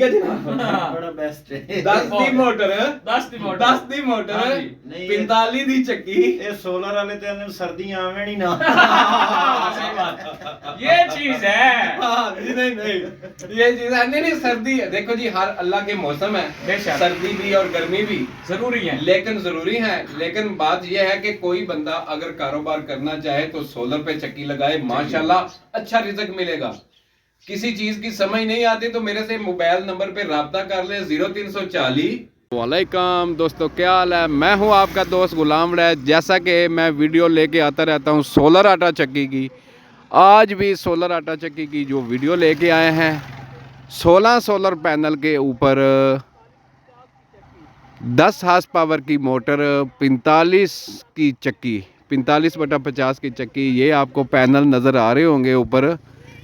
है जनाब, बड़ा बेस्ट है। 10 दी मोटर 10 दी मोटर 10 दी मोटर हाँ जी। 45 दी चक्की। ये सोलर वाले ते अंदर सर्दियां आवे नहीं ना। सही बात, ये चीज है। हाँ जी, नहीं ये चीज है। नहीं सर्दी है, देखो जी हर अल्लाह के मौसम है, बेशक। सर्दी भी और गर्मी भी जरूरी है, लेकिन जरूरी है। लेकिन बात यह है कि कोई बंदा अगर कारोबार करना चाहे तो सोलर पे चक्की लगाए, माशाल्लाह अच्छा रिजल्ट मिलेगा। किसी चीज की समझ नहीं आती तो मेरे से मोबाइल नंबर पे राब्ता कर ले 0340। वालेकुम दोस्तों, क्या हाल है? मैं हूं आपका दोस्त गुलाम रैद। जैसा कि मैं वीडियो लेके आता रहता हूं सोलर आटा चक्की की, आज भी सोलर आटा चक्की की जो वीडियो लेके आए हैं, 16 सोलर पैनल के ऊपर 10 हार्स पावर की मोटर, 45 की चक्की, 45/50 की चक्की। ये आपको पैनल नज़र आ रहे होंगे ऊपर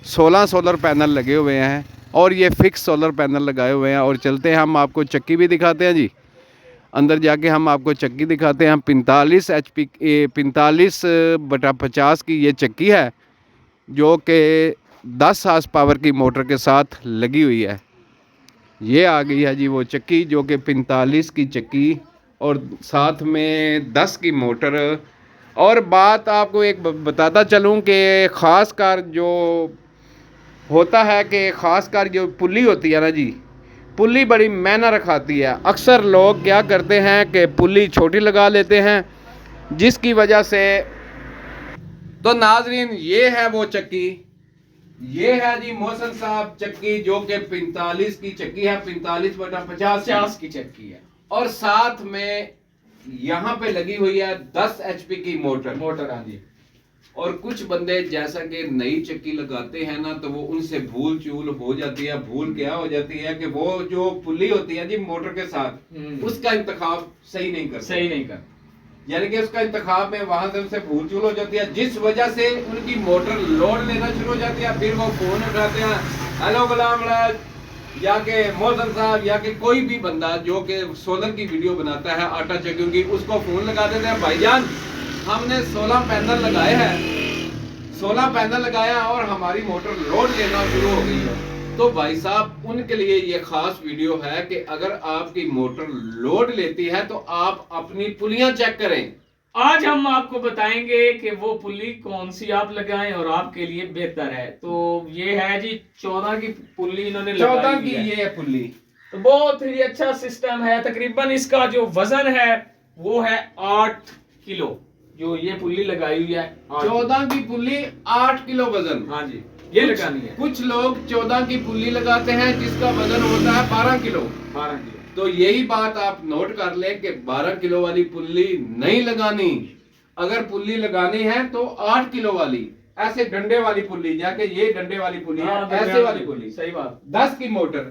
16 सोलर पैनल लगे हुए हैं और ये फिक्स सोलर पैनल लगाए हुए हैं। और चलते हैं, हम आपको चक्की भी दिखाते हैं जी। अंदर जाके हम आपको चक्की दिखाते हैं। 45 HP 45/50 की ये चक्की है जो कि 10 हार्स पावर की मोटर के साथ लगी हुई है। ये आ गई है जी वो चक्की जो कि 45 की चक्की और साथ में 10 की मोटर। और बात आपको एक बताता चलूँ कि ख़ास कर जो होता है कि ख़ास कर जो पुली होती है ना जी, पुली बड़ी मायना रखाती है। अक्सर लोग क्या करते हैं कि पुली छोटी लगा लेते हैं, जिसकी वजह से तो नाजरीन ये है वो चक्की। ये है जी मोहसन साहब चक्की जो कि 45 की चक्की है, 45/50 की चक्की है। और साथ में यहाँ पे लगी हुई है 10 HP की मोटर। हाँ जी। और कुछ बंदे जैसा कि नई चक्की लगाते हैं ना, तो वो उनसे भूल चूल हो जाती है। भूल क्या हो जाती है कि वो जो पुली होती है जी मोटर के साथ, उसका इंतखाब सही नहीं कर, यानी कि उसका इंतखाब में वहां से उनसे भूल चूल हो जाती है, जिस वजह से उनकी मोटर लोड लेना शुरू हो जाती है। फिर वो फोन उठाते हैं, हेलो गुलाम राज या के मोहसन साहब या के कोई भी बंदा जो कि सोलर की वीडियो बनाता है आटा चक्कियों की, उसको फोन लगा देते हैं, भाईजान हमने 16 पैनल लगाए हैं, 16 पैनल लगाया और हमारी मोटर लोड लेना शुरू हो गई है। तो भाई साहब उनके लिए ये खास वीडियो है कि अगर आपकी मोटर लोड लेती है तो आप अपनी पुलियां चेक करें। आज हम आपको बताएंगे कि वो पुली कौन सी आप लगाएं और आपके लिए बेहतर है। तो ये है जी 14 की पुली इन्होंने लगाई 14 की है। ये है पुली, तो बहुत ही अच्छा सिस्टम है। तकरीबन इसका जो वजन है वो है 8 किलो, जो ये पुली लगाई हुई है 14 की पुली 8 किलो वजन। हाँ जी, ये लगानी है। कुछ लोग 14 की पुली लगाते हैं जिसका वजन होता है 12 किलो। 12 किलो। तो यही बात आप नोट कर लें कि 12 किलो वाली पुल्ली नहीं लगानी। अगर पुल्ली लगानी है तो 8 किलो वाली, ऐसे डंडे वाली पुल्ली, जाके ये डंडे वाली पुल्ली है, ऐसे वाली पुल्ली। सही बात। 10 की मोटर,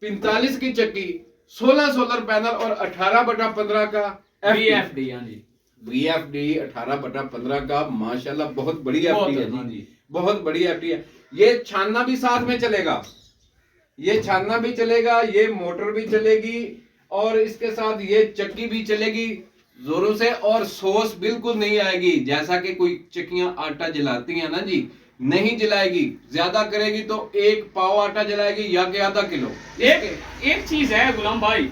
45 की चक्की, 16 सोलर पैनल और 18/15 का VFD। हाँ जी, VFD 18/15 का। माशाल्लाह बहुत बड़ी एफडी है हाँ जी, बहुत बड़ी एफडी है। ये छानना भी साथ में चलेगा, ये छानना भी चलेगा, ये मोटर भी चलेगी और इसके साथ ये चक्की भी चलेगी जोरों से। और सोस बिल्कुल नहीं आएगी, जैसा कि कोई चक्कियां आटा जलाती हैं ना जी, नहीं जलाएगी। ज्यादा करेगी तो 1 पाव आटा जलाएगी या कि आधा किलो। एक चीज है गुलाम भाई,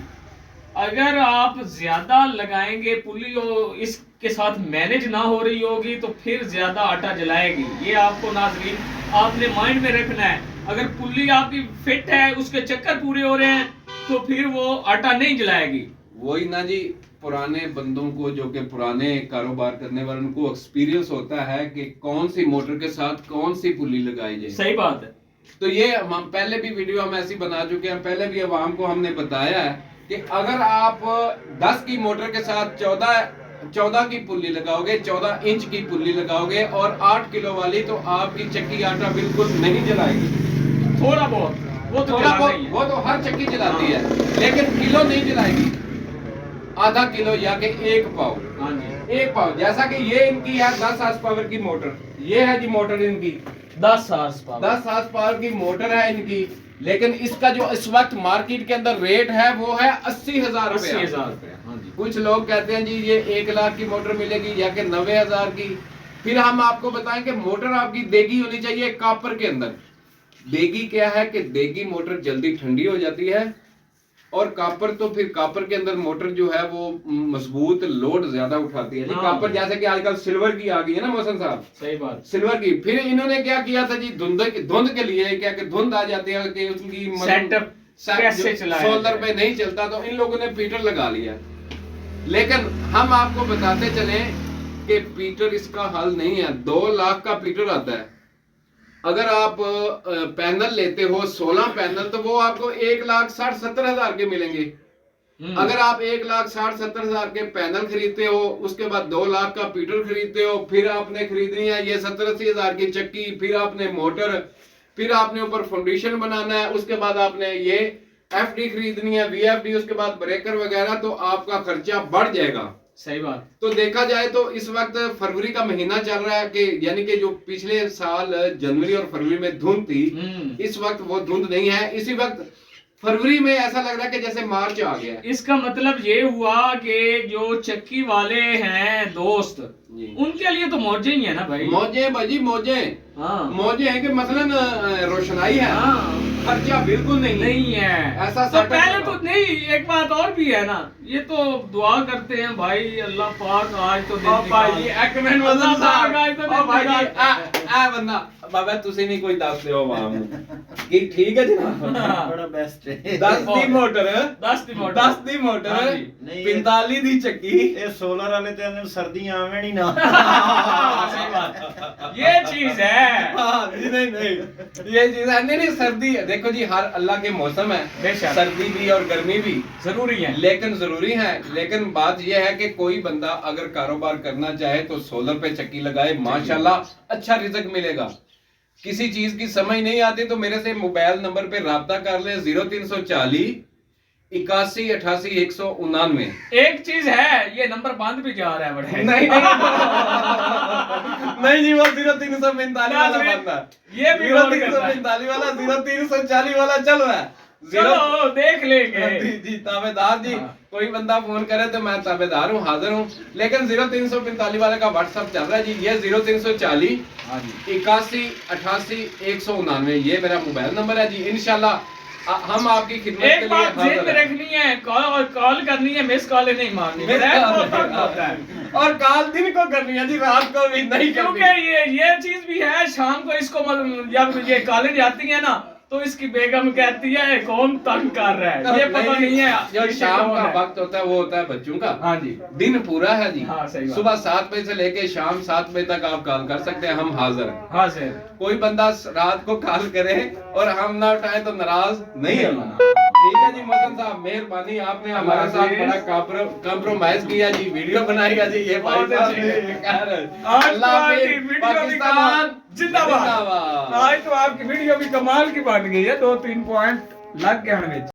अगर आप ज्यादा लगाएंगे पुली और इसके साथ मैनेज ना हो रही होगी तो फिर ज्यादा आटा जलाएगी। ये आपको नाजरीन आपने माइंड में रखना है। अगर पुली आपकी फिट है, उसके चक्कर पूरे हो रहे हैं, तो फिर वो आटा नहीं जलाएगी। वही ना जी, पुराने बंदों को जो कि पुराने कारोबार करने वाले, उनको एक्सपीरियंस होता है कि कौन सी मोटर के साथ कौन सी पुली लगाई जाए। सही बात है। तो ये हम पहले भी वीडियो हम ऐसी बना चुके हैं, पहले भी अवाम को हमने बताया है कि अगर आप 10 की मोटर के साथ 14 की पुल्ली लगाओगे, 14 इंच की पुल्ली लगाओगे और 8 किलो वाली, तो आपकी चक्की आटा बिल्कुल नहीं जलाएगी। थोड़ा बहुत वो तो वो तो हर चक्की जलाती है, लेकिन किलो नहीं जलाएगी। आधा किलो या के 1 पाव। हाँ जी, 1 पाव। जैसा कि ये इनकी है 10 हार्स पावर की मोटर, ये है जी मोटर इनकी 10 हार्स पावर। 10 हार्स पावर की मोटर है इनकी। लेकिन इसका जो इस वक्त मार्केट के अंदर रेट है वो है 80,000 रुपए। 80,000 रुपए। हाँ जी। कुछ लोग कहते हैं जी ये 1 लाख की मोटर मिलेगी या कि 90,000 की। फिर हम आपको बताएं कि मोटर आपकी देगी होनी चाहिए कॉपर के अंदर। देगी क्या है कि देगी मोटर जल्दी ठंडी हो जाती है, और कापर तो फिर कापर के अंदर मोटर जो है वो मजबूत लोड ज्यादा उठाती है जी। हाँ। कापर जैसे कि आजकल सिल्वर की आ गई है ना मोहसन साहब, सही बात। सिल्वर की। फिर इन्होंने क्या किया था जी, धुंध के लिए क्या कि धुंध आ जाती है कि उसकी सेटअप कैसे चलाया सोलर जाए। पे नहीं चलता, तो इन लोगों ने पीटर लगा लिया। लेकिन हम आपको बताते चले कि पीटर इसका हल नहीं है। 2 लाख का पीटर आता है। अगर आप पैनल लेते हो 16 पैनल, तो वो आपको 1,60,70,000 के मिलेंगे। अगर आप 1,60,70,000 के पैनल खरीदते हो, उसके बाद 2 लाख का पीटर खरीदते हो, फिर आपने खरीदनी है ये 70-80,000 की चक्की, फिर आपने मोटर, फिर आपने ऊपर फाउंडेशन बनाना है, उसके बाद आपने ये एफडी खरीदनी है, वीएफडी, उसके बाद ब्रेकर वगैरह, तो आपका खर्चा बढ़ जाएगा। सही बात। तो देखा जाए तो इस वक्त फरवरी का महीना चल रहा है कि यानी कि जो पिछले साल जनवरी और फरवरी में धुंध थी, इस वक्त वो धुंध नहीं है। इसी वक्त फरवरी में ऐसा लग रहा है कि जैसे मार्च आ गया है। इसका मतलब ये हुआ कि जो चक्की वाले हैं दोस्त, उनके लिए तो मौजे ही है ना भाई। मौजे भाजी मौजे। हाँ। मौजे हैं कि मसलन रोशनाई है, हाँ। खर्चा बिल्कुल नहीं है ऐसा तो पहले तो नहीं। एक बात और भी है ना, ये तो दुआ करते हैं भाई अल्लाह पाक आज तो दिन भाई एक मिनट अल्लाह पाक आज तो दिन भाई निकाल। आ बंदा बाबा ਤੁਸੀਂ ਨਹੀਂ ਕੋਈ ਦੱਸ ਦਿਓ ਆਵਾਮ ਨੂੰ ਕਿ ਠੀਕ ਹੈ ਜਨਾਬ। ਬੜਾ ਬੈਸਟ ਹੈ। 10 ਦੀ ਮੋਟਰ 10 ਦੀ ਮੋਟਰ 10 ਦੀ ਮੋਟਰ ਹਾਂਜੀ। ਨਹੀਂ, 45 ਦੀ ਚੱਕੀ। ਇਹ ਸੋਲਰ ਵਾਲੇ ਤੇ ਇਹਨਾਂ ਨੂੰ ਸਰਦੀਆਂ ਆਵੇਂ ਨਹੀਂ ਨਾ। सही बात, ये चीज है। हाँ, नहीं ये चीज है। नहीं सर्दी है, देखो जी हर अल्लाह के मौसम है, बेशक। सर्दी भी और गर्मी भी जरूरी है, लेकिन जरूरी है। लेकिन बात यह है कि कोई बंदा अगर कारोबार करना चाहे तो सोलर पे चक्की लगाए, माशाल्लाह अच्छा रिजक मिलेगा। किसी चीज की समझ नहीं आती तो मेरे से मोबाइल नंबर पे राब्ता कर ले 0340 81 88 199। एक चीज है, ये नंबर बंद भी जा रहा है बड़े। नहीं नहीं जी, वो 0345 वाला बंदा, ये भी 0345 वाला 0340 वाला चल रहा है। चलो देख लेंगे जी ताबेदार जी, कोई बंदा फोन करे तो मैं ताबेदार हूँ, हाजिर हूँ। लेकिन 0345 वाले का व्हाट्सएप चल रहा है जी, ये 0340 81 88 199 ये मेरा मोबाइल नंबर है जी। इंशाल्लाह हम आपकी खिदमत एक के लिए बात हाजिर जेब में हैं। रखनी है, कॉल करनी है, मिस कॉल नहीं मारनी है। और कॉल दिन को करनी है जी, रात को भी नहीं क्योंकि करनी। ये चीज भी है, शाम को इसको जब ये कॉलेज आती है ना तो इसकी बेगम कहती है कौन तंग कर रहा है, ये पता नहीं है। जो शाम का वक्त होता है वो होता है बच्चों का। हाँ जी, दिन पूरा है जी। हाँ, सही बात। सुबह 7 बजे से लेके शाम 7 बजे तक आप कॉल कर सकते हैं, हम हाजिर हैं। हाँ सर। कोई बंदा रात को कॉल करे और हम ना उठाए तो नाराज नहीं होना। ठीक है जी मोहसन साहब, मेहरबानी, आपने हमारे साथ बड़ा कॉम्प्रोमाइज किया जी, वीडियो बनाएगा जी ये भाई साहब। अल्लाह हाफिज़, पाकिस्तान जिंदाबाद। आज तो आपकी वीडियो भी कमाल की बन गई है, 2-3 पॉइंट लग गए हमें।